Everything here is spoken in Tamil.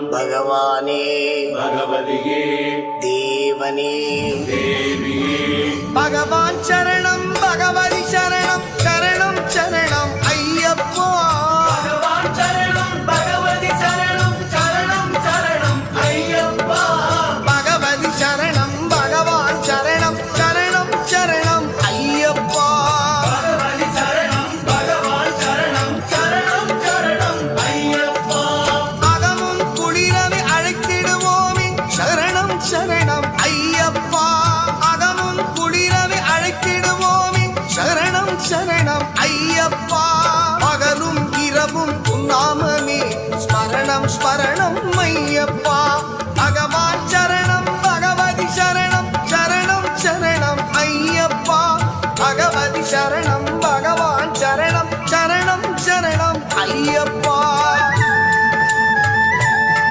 பகவானே பகவதியே தேவனே தேவியே பகவான் சரணம் பகவதி சரணம் சரணம் சரணம் ஐயப்பா பகவான் சரணம் பகவதி சரணம் சரணம் சரணம் ஐயப்பா பகவதி சரணம் பகவான் சரணம் சரணம் சரணம் ஐயப்பா பகவதி சரணம் பகவான் சரணம் சரணம் சரணம் ஐயப்பா அகமும் குளிரவை அழைத்திடுவோமே சரணம் சரணம் ஐயப்பா அகமும் குளிரவை அழைத்திடுவோமே சரணம் சரணம் ஐயப்பா பகலும் இரவும் உன்னாமமே ஸ்மரணம் ஸ்மரணம் ஐயப்பா